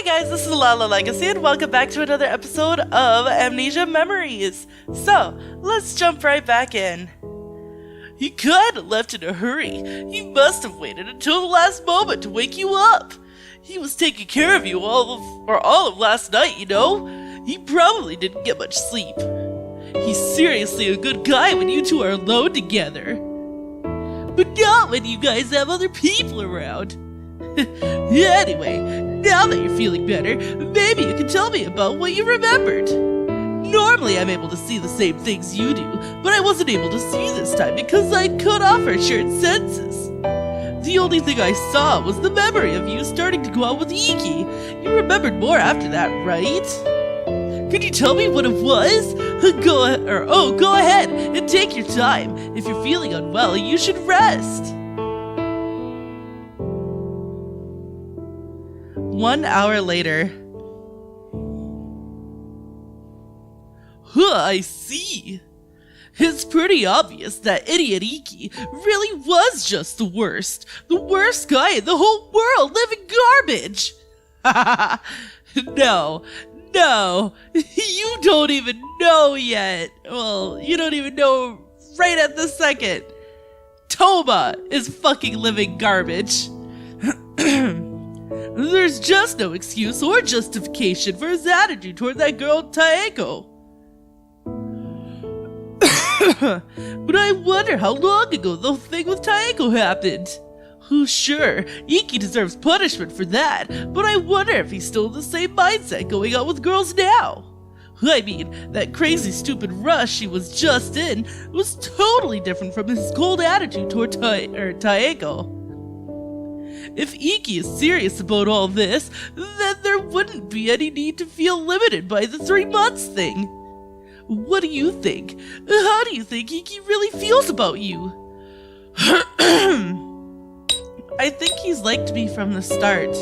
guys, this is Lala Legacy and welcome back to another episode of Amnesia Memories. So, let's jump right back in. He kinda left in a hurry. He must have waited until the last moment to wake you up. He was taking care of you all of last night, you know? He probably didn't get much sleep. He's seriously a good guy when you two are alone together. But not when you guys have other people around. Anyway, now that you're feeling better, maybe you can tell me about what you remembered. Normally I'm able to see the same things you do, but I wasn't able to see this time because I'd cut off our shared senses. The only thing I saw was the memory of you starting to go out with Ikki. You remembered more after that, right? Could you tell me what it was? Go ahead and take your time. If you're feeling unwell, you should rest. 1 hour later. I see. It's pretty obvious that idiot Ikki really was just the worst guy in the whole world, living garbage. No, you don't even know yet. Well, you don't even know right at this second. Toma is fucking living garbage. There's just no excuse or justification for his attitude toward that girl Taeko. But I wonder how long ago the thing with Taeko happened. Sure, Ikki deserves punishment for that, but I wonder if he's still in the same mindset going out with girls now. I mean, that crazy stupid rush he was just in was totally different from his cold attitude toward Taeko. If Ikki is serious about all this, then there wouldn't be any need to feel limited by the 3 months thing. What do you think? How do you think Ikki really feels about you? I think he's liked me from the start.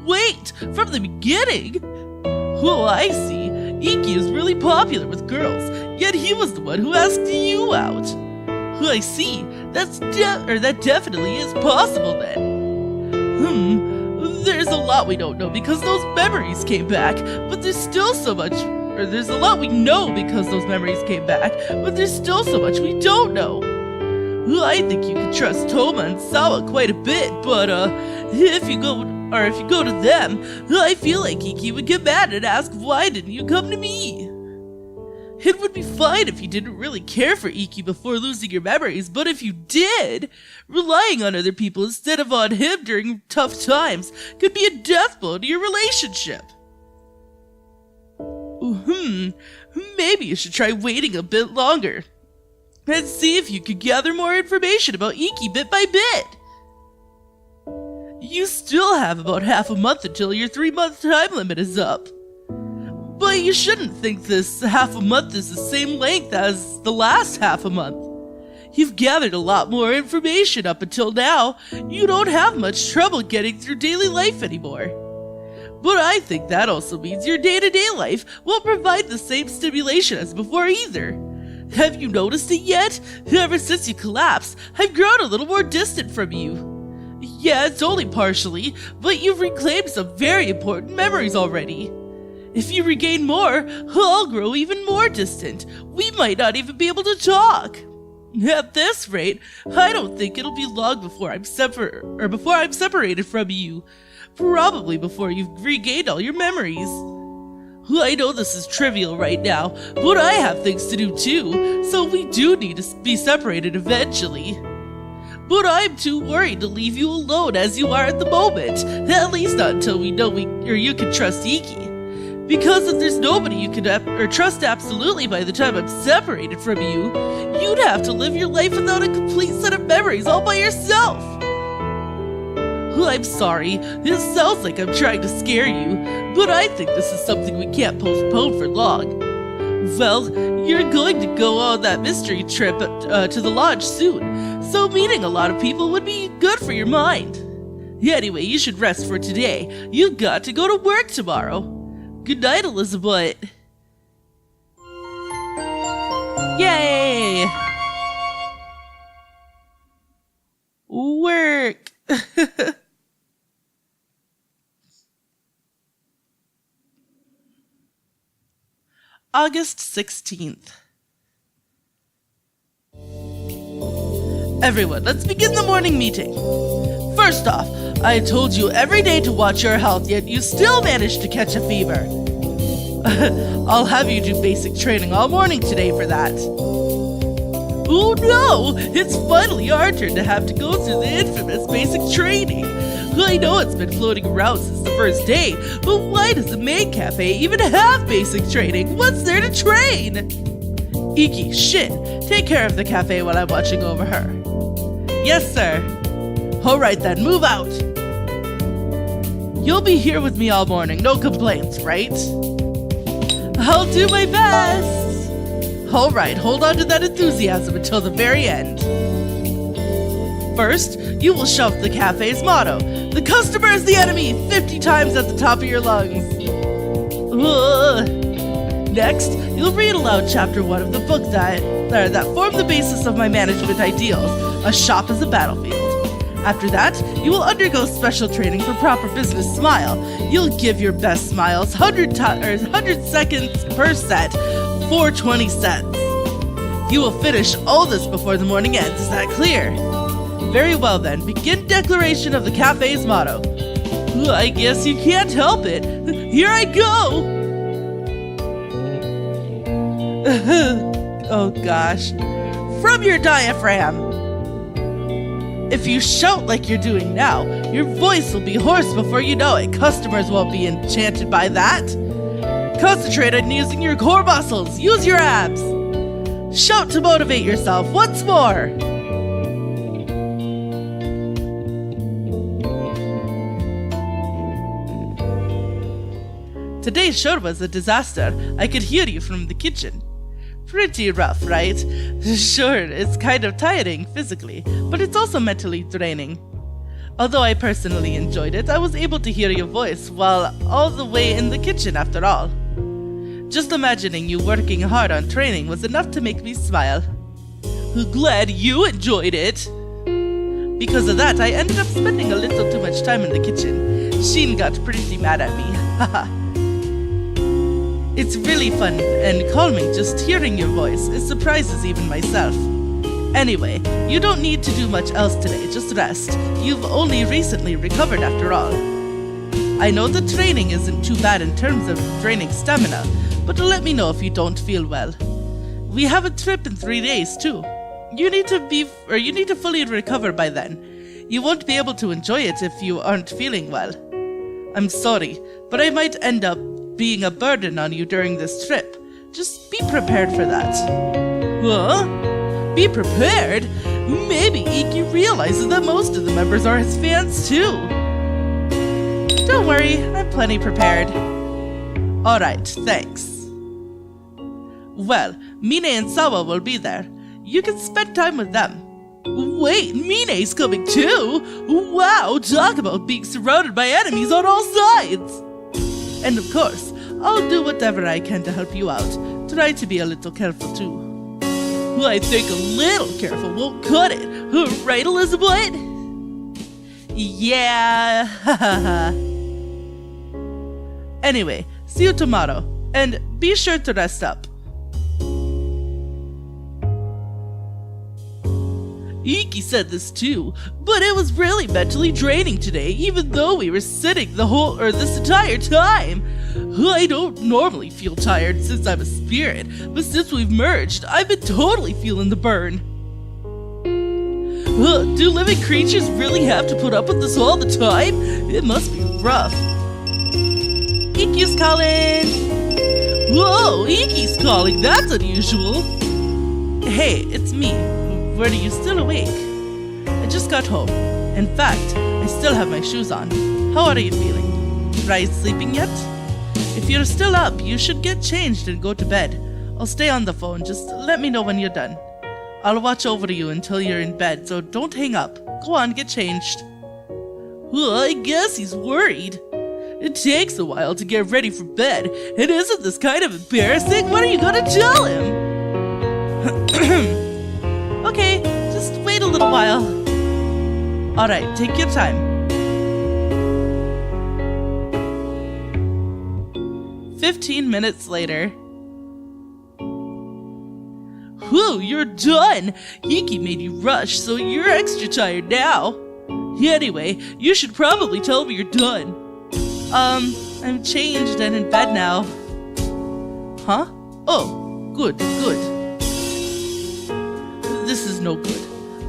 Wait! From the beginning? Oh, I see. Ikki is really popular with girls, yet he was the one who asked you out. I see. That definitely is possible then. There's a lot we don't know because those memories came back, but there's still so much. There's a lot we know because those memories came back, but there's still so much we don't know. I think you can trust Toma and Sawa quite a bit, but if you go to them, I feel like Ikki would get mad and ask, why didn't you come to me? It would be fine if you didn't really care for Ikki before losing your memories, but if you did, relying on other people instead of on him during tough times could be a death blow to your relationship. Maybe you should try waiting a bit longer and see if you could gather more information about Ikki bit by bit. You still have about half a month until your 3-month time limit is up. But you shouldn't think this half a month is the same length as the last half a month. You've gathered a lot more information up until now. You don't have much trouble getting through daily life anymore. But I think that also means your day-to-day life won't provide the same stimulation as before either. Have you noticed it yet? Ever since you collapsed, I've grown a little more distant from you. Yeah, it's only partially, but you've reclaimed some very important memories already. If you regain more, I'll grow even more distant. We might not even be able to talk. At this rate, I don't think it'll be long before I'm separated from you. Probably before you've regained all your memories. I know this is trivial right now, but I have things to do too, so we do need to be separated eventually. But I'm too worried to leave you alone as you are at the moment, at least not until we know you can trust Ikki. Because if there's nobody you can trust absolutely by the time I'm separated from you, you'd have to live your life without a complete set of memories all by yourself. I'm sorry, it sounds like I'm trying to scare you, but I think this is something we can't postpone for long. Well, you're going to go on that mystery trip to the lodge soon, so meeting a lot of people would be good for your mind. Anyway, you should rest for today. You've got to go to work tomorrow. Good night, Elizabutt. Yay! Work! August 16th. Everyone, let's begin the morning meeting. First off, I told you every day to watch your health, yet you still managed to catch a fever. I'll have you do basic training all morning today for that. Oh no! It's finally our turn to have to go through the infamous basic training. I know it's been floating around since the first day, but why does the main cafe even have basic training? What's there to train? Ikki, shit, take care of the cafe while I'm watching over her. Yes, sir. Alright then, move out. You'll be here with me all morning, no complaints, right? I'll do my best. Alright, hold on to that enthusiasm until the very end. First, you will shout the cafe's motto, "The customer is the enemy," 50 times at the top of your lungs. Next, you'll read aloud chapter 1 of the book that formed the basis of my management ideals, A Shop as a Battlefield. After that, you will undergo special training for proper business smile. You'll give your best smiles 100 seconds per set for 20 cents. You will finish all this before the morning ends. Is that clear? Very well then, begin declaration of the cafe's motto. I guess you can't help it. Here I go! Oh gosh. From your diaphragm. If you shout like you're doing now, your voice will be hoarse before you know it. Customers won't be enchanted by that. Concentrate on using your core muscles. Use your abs. Shout to motivate yourself once more. Today's show was a disaster. I could hear you from the kitchen. Pretty rough, right? Sure, it's kind of tiring physically, but it's also mentally draining. Although I personally enjoyed it, I was able to hear your voice while all the way in the kitchen after all. Just imagining you working hard on training was enough to make me smile. Glad you enjoyed it! Because of that, I ended up spending a little too much time in the kitchen. Sheen got pretty mad at me, haha. It's really fun and calming just hearing your voice. It surprises even myself. Anyway, you don't need to do much else today, just rest. You've only recently recovered after all. I know the training isn't too bad in terms of draining stamina, but let me know if you don't feel well. We have a trip in 3 days too. You need to fully recover by then. You won't be able to enjoy it if you aren't feeling well. I'm sorry, but I might end up being a burden on you during this trip. Just be prepared for that. Huh? Be prepared? Maybe Ikki realizes that most of the members are his fans too. Don't worry, I'm plenty prepared. Alright, thanks. Well, Mine and Sawa will be there. You can spend time with them. Wait, Mine's coming too? Wow, talk about being surrounded by enemies on all sides! And of course, I'll do whatever I can to help you out. Try to be a little careful too. I think a little careful won't cut it. Right, Elizabutt? Yeah, hahaha. Anyway, see you tomorrow. And be sure to rest up. Ikki said this too, but it was really mentally draining today, even though we were sitting this entire time. I don't normally feel tired since I'm a spirit, but since we've merged, I've been totally feeling the burn. Do living creatures really have to put up with this all the time? It must be rough. Ikki's calling! Whoa, Ikki's calling, that's unusual! Hey, it's me. Were you still awake? I just got home. In fact, I still have my shoes on. How are you feeling? Tried sleeping yet? If you're still up, you should get changed and go to bed. I'll stay on the phone, just let me know when you're done. I'll watch over you until you're in bed, so don't hang up. Go on, get changed. Well, I guess he's worried. It takes a while to get ready for bed, and isn't this kind of embarrassing? What are you gonna tell him? Okay, just wait a little while. Alright, take your time. 15 minutes later. Whew, you're done! Ikki made you rush, so you're extra tired now. Anyway, you should probably tell me you're done. I'm changed and in bed now. Huh? Oh, good. This is no good.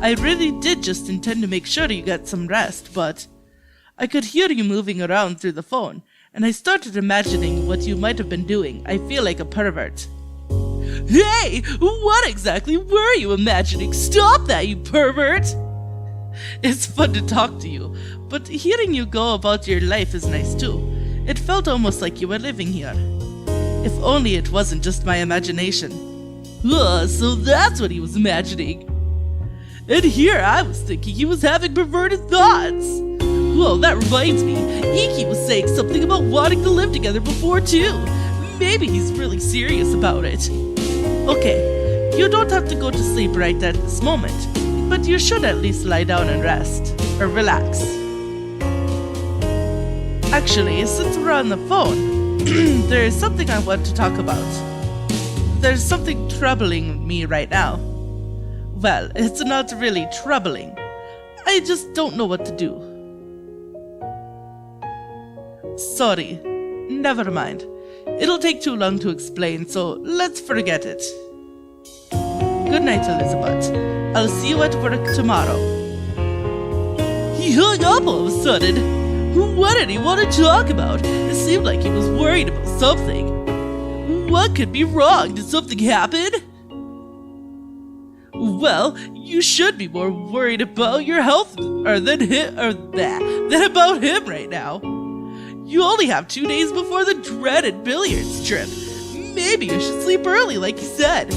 I really did just intend to make sure you got some rest, but I could hear you moving around through the phone, and I started imagining what you might have been doing. I feel like a pervert. Hey! What exactly were you imagining? Stop that, you pervert! It's fun to talk to you, but hearing you go about your life is nice too. It felt almost like you were living here. If only it wasn't just my imagination. So that's what he was imagining. And here I was thinking he was having perverted thoughts. Well, that reminds me, Ikki was saying something about wanting to live together before too. Maybe he's really serious about it. Okay, you don't have to go to sleep right at this moment, but you should at least lie down and rest, or relax. Actually, since we're on the phone, there's something I want to talk about. There's something troubling me right now. Well, it's not really troubling. I just don't know what to do. Sorry, never mind. It'll take too long to explain, so let's forget it. Good night, Elizabutt. I'll see you at work tomorrow. He hung up all of a sudden. What did he want to talk about? It seemed like he was worried about something. What could be wrong? Did something happen? Well, you should be more worried about your health than about him right now. You only have 2 days before the dreaded billiards trip. Maybe you should sleep early like you said.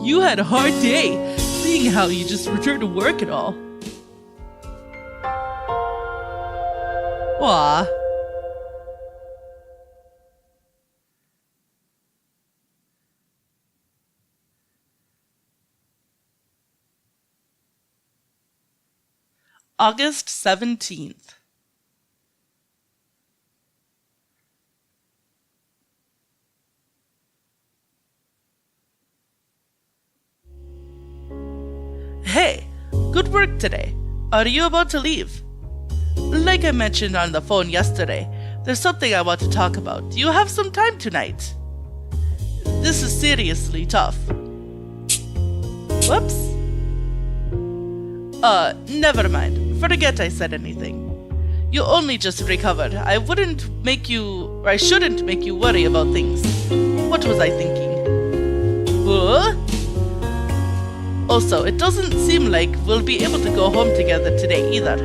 You had a hard day, seeing how you just returned to work and all. Aww. August 17th. Hey, good work today. Are you about to leave? Like I mentioned on the phone yesterday, there's something I want to talk about. Do you have some time tonight? This is seriously tough. Whoops. Never mind. Forget I said anything. You only just recovered. I shouldn't make you worry about things. What was I thinking? Also, it doesn't seem like we'll be able to go home together today either.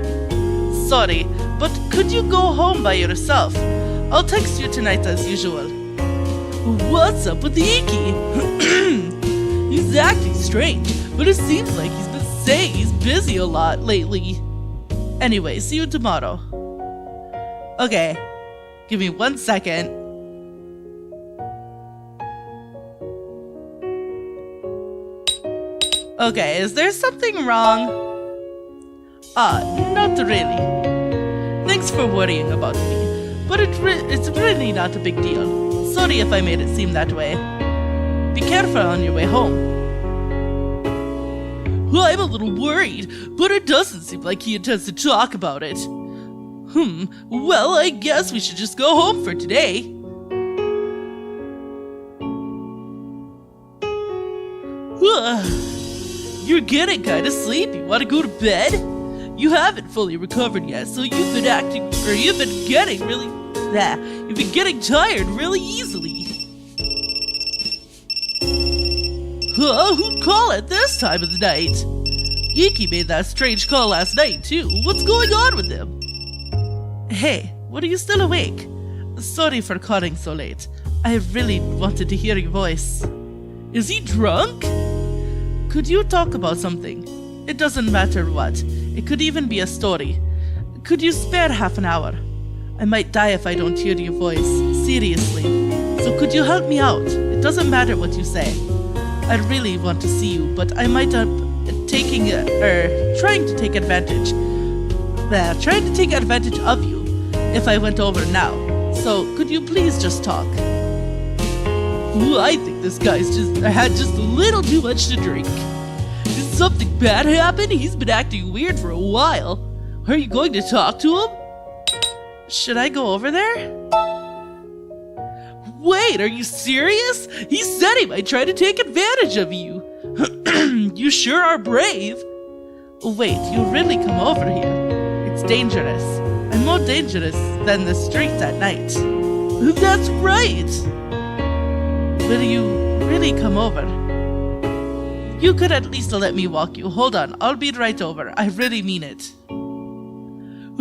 Sorry, but could you go home by yourself? I'll text you tonight as usual. What's up with Ikki? He's acting strange, but it seems like he's been saying he's busy a lot lately. Anyway, see you tomorrow. Okay, give me 1 second. Okay, is there something wrong? Not really. Thanks for worrying about me, but it's really not a big deal. Sorry if I made it seem that way. Be careful on your way home. I'm a little worried, but it doesn't seem like he intends to talk about it. Well, I guess we should just go home for today. You're getting kinda sleepy. Wanna go to bed? You haven't fully recovered yet, so you've been getting tired really easily. Who'd call at this time of the night? Ikki made that strange call last night, too. What's going on with him? Hey, what are you still awake? Sorry for calling so late. I really wanted to hear your voice. Is he drunk? Could you talk about something? It doesn't matter what. It could even be a story. Could you spare half an hour? I might die if I don't hear your voice. Seriously. So could you help me out? It doesn't matter what you say. I really want to see you, but I might end up trying to take advantage of you if I went over now. So could you please just talk? Ooh, I think this guy's had just a little too much to drink. Did something bad happen? He's been acting weird for a while. Are you going to talk to him? Should I go over there? Wait, are you serious? He said he might try to take advantage of you. You sure are brave. Wait, you really come over here? It's dangerous. And more dangerous than the streets at night. That's right. Will you really come over? You could at least let me walk you. Hold on, I'll be right over. I really mean it.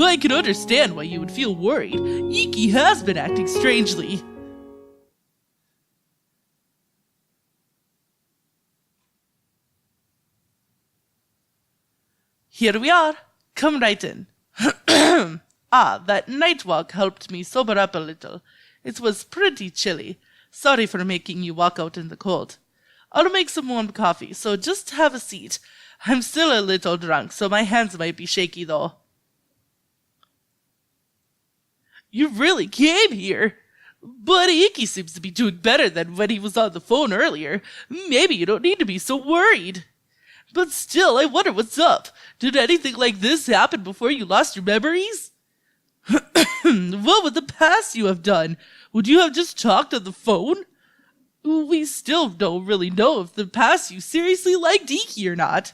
I can understand why you would feel worried. Ikki has been acting strangely. Here we are. Come right in. That night walk helped me sober up a little. It was pretty chilly. Sorry for making you walk out in the cold. I'll make some warm coffee, so just have a seat. I'm still a little drunk, so my hands might be shaky though. You really came here? But Ikki seems to be doing better than when he was on the phone earlier. Maybe you don't need to be so worried. But still, I wonder what's up. Did anything like this happen before you lost your memories? What would the past you have done? Would you have just talked on the phone? We still don't really know if the past you seriously liked Ikki or not.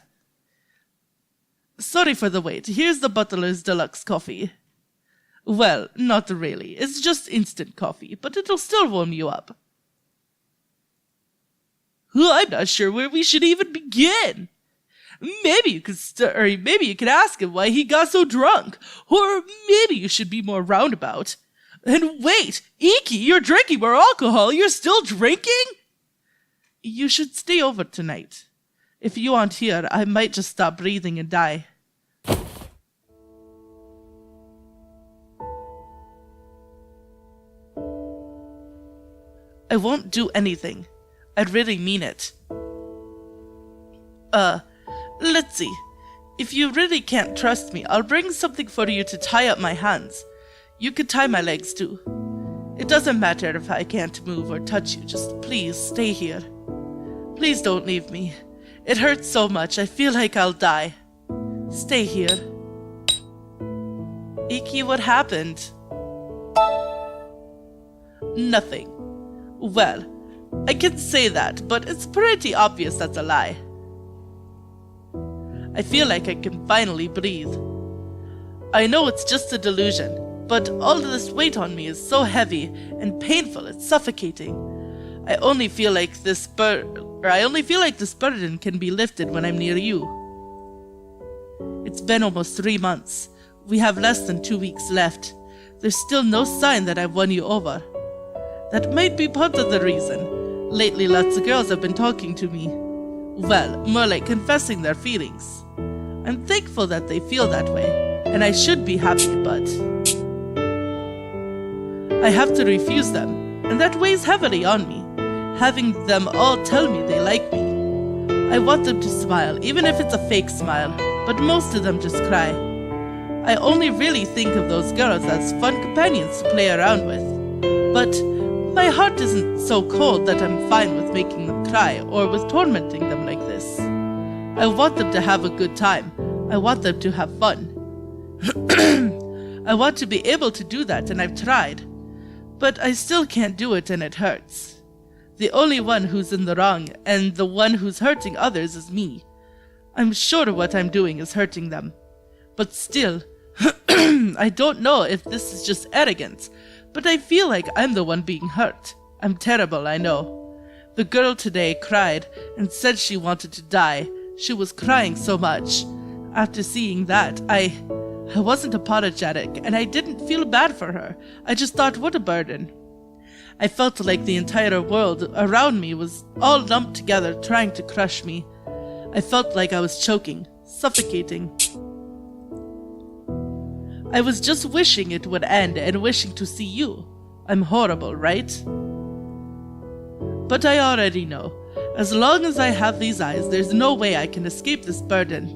Sorry for the wait. Here's the butler's deluxe coffee. Well, not really. It's just instant coffee, but it'll still warm you up. I'm not sure where we should even begin. Maybe you could ask him why he got so drunk, or maybe you should be more roundabout. And wait, Ikki, you're drinking more alcohol. You're still drinking? You should stay over tonight. If you aren't here, I might just stop breathing and die. I won't do anything. I really mean it. Let's see. If you really can't trust me, I'll bring something for you to tie up my hands. You could tie my legs too. It doesn't matter if I can't move or touch you, just please stay here. Please don't leave me. It hurts so much, I feel like I'll die. Stay here. Ikki, what happened? Nothing. Well, I can say that, but it's pretty obvious that's a lie. I feel like I can finally breathe. I know it's just a delusion, but all this weight on me is so heavy and painful, it's suffocating. I only feel like this burden can be lifted when I'm near you. It's been almost 3 months. We have less than 2 weeks left. There's still no sign that I've won you over. That might be part of the reason. Lately, lots of girls have been talking to me. Well, more like confessing their feelings. I'm thankful that they feel that way, and I should be happy, but I have to refuse them, and that weighs heavily on me, having them all tell me they like me. I want them to smile, even if it's a fake smile, but most of them just cry. I only really think of those girls as fun companions to play around with, but my heart isn't so cold that I'm fine with making them cry or with tormenting them like this. I want them to have a good time. I want them to have fun. I want to be able to do that, and I've tried. But I still can't do it, and it hurts. The only one who's in the wrong, and the one who's hurting others is me. I'm sure what I'm doing is hurting them. But still, I don't know if this is just arrogance, but I feel like I'm the one being hurt. I'm terrible, I know. The girl today cried and said she wanted to die. She was crying so much. After seeing that, I wasn't apologetic, and I didn't feel bad for her. I just thought, what a burden. I felt like the entire world around me was all lumped together, trying to crush me. I felt like I was choking, suffocating. I was just wishing it would end and wishing to see you. I'm horrible, right? But I already know. As long as I have these eyes, there's no way I can escape this burden.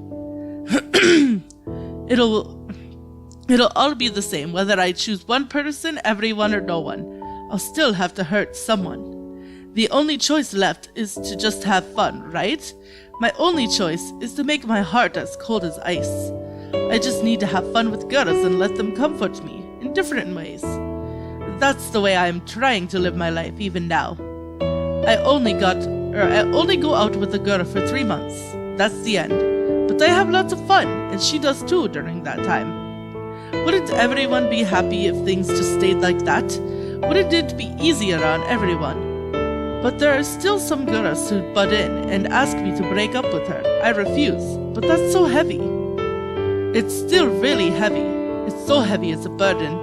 It'll all be the same, whether I choose one person, everyone, or no one. I'll still have to hurt someone. The only choice left is to just have fun, right? My only choice is to make my heart as cold as ice. I just need to have fun with girls and let them comfort me in different ways. That's the way I'm trying to live my life even now. I only go out with a girl for 3 months. That's the end. But I have lots of fun, and she does too during that time. Wouldn't everyone be happy if things just stayed like that? Wouldn't it be easier on everyone? But there are still some girls who butt in and ask me to break up with her. I refuse, but that's so heavy. It's still really heavy. It's so heavy it's a burden.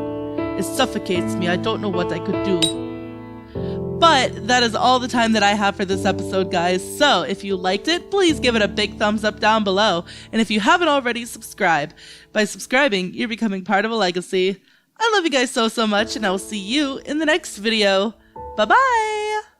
It suffocates me. I don't know what I could do. But that is all the time that I have for this episode, guys. So if you liked it, please give it a big thumbs up down below. And if you haven't already, subscribe. By subscribing, you're becoming part of a legacy. I love you guys so much, and I will see you in the next video. Bye-bye!